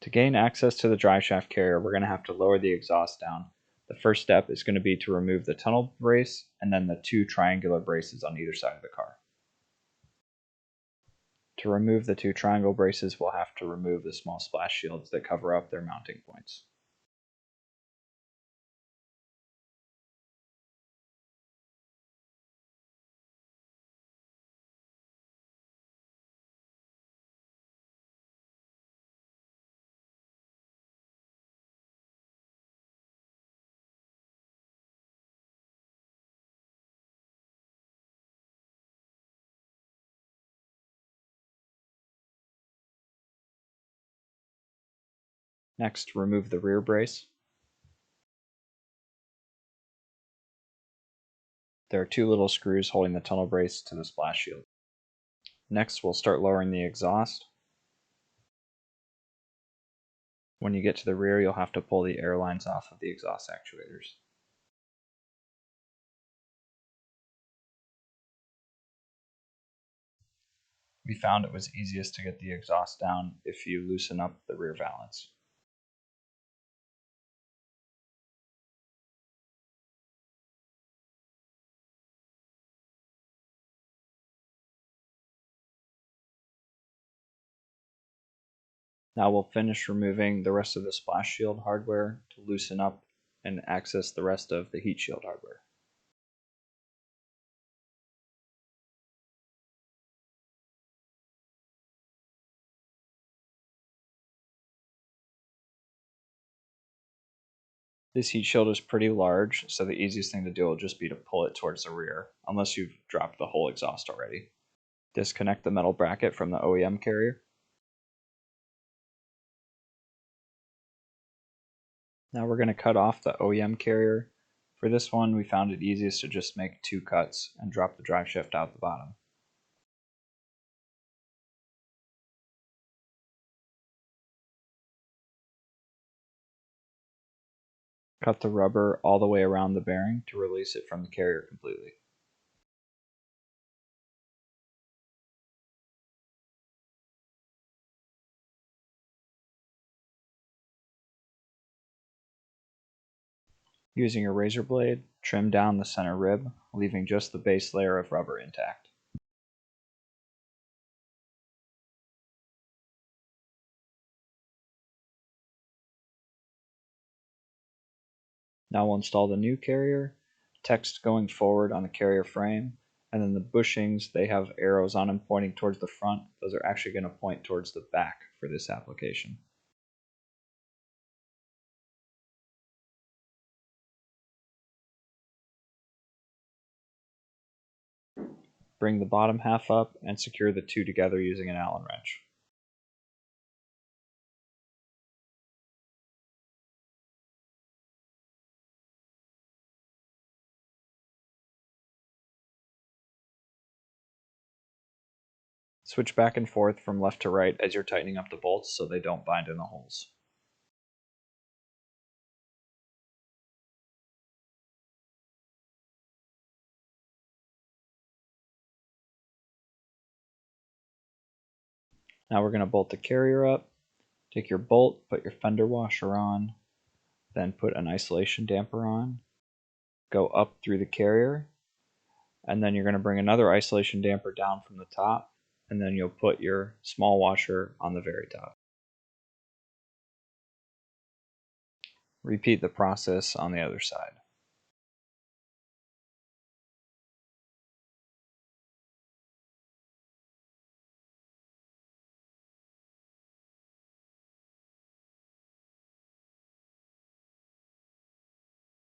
To gain access to the driveshaft carrier, we're going to have to lower the exhaust down. The first step is going to be to remove the tunnel brace and then the two triangular braces on either side of the car. To remove the two triangle braces, we'll have to remove the small splash shields that cover up their mounting points. Next, remove the rear brace. There are two little screws holding the tunnel brace to the splash shield. Next, we'll start lowering the exhaust. When you get to the rear, you'll have to pull the air lines off of the exhaust actuators. We found it was easiest to get the exhaust down if you loosen up the rear valance. Now we'll finish removing the rest of the splash shield hardware to loosen up and access the rest of the heat shield hardware. This heat shield is pretty large, so the easiest thing to do will just be to pull it towards the rear, unless you've dropped the whole exhaust already. Disconnect the metal bracket from the OEM carrier. Now we're going to cut off the OEM carrier. For this one, we found it easiest to just make two cuts and drop the driveshaft out the bottom. Cut the rubber all the way around the bearing to release it from the carrier completely. Using a razor blade, trim down the center rib, leaving just the base layer of rubber intact. Now we'll install the new carrier, text going forward on the carrier frame, and then the bushings, they have arrows on them pointing towards the front. Those are actually going to point towards the back for this application. Bring the bottom half up and secure the two together using an Allen wrench. Switch back and forth from left to right as you're tightening up the bolts so they don't bind in the holes. Now we're going to bolt the carrier up. Take your bolt, put your fender washer on, then put an isolation damper on. Go up through the carrier, and then you're going to bring another isolation damper down from the top, and then you'll put your small washer on the very top. Repeat the process on the other side.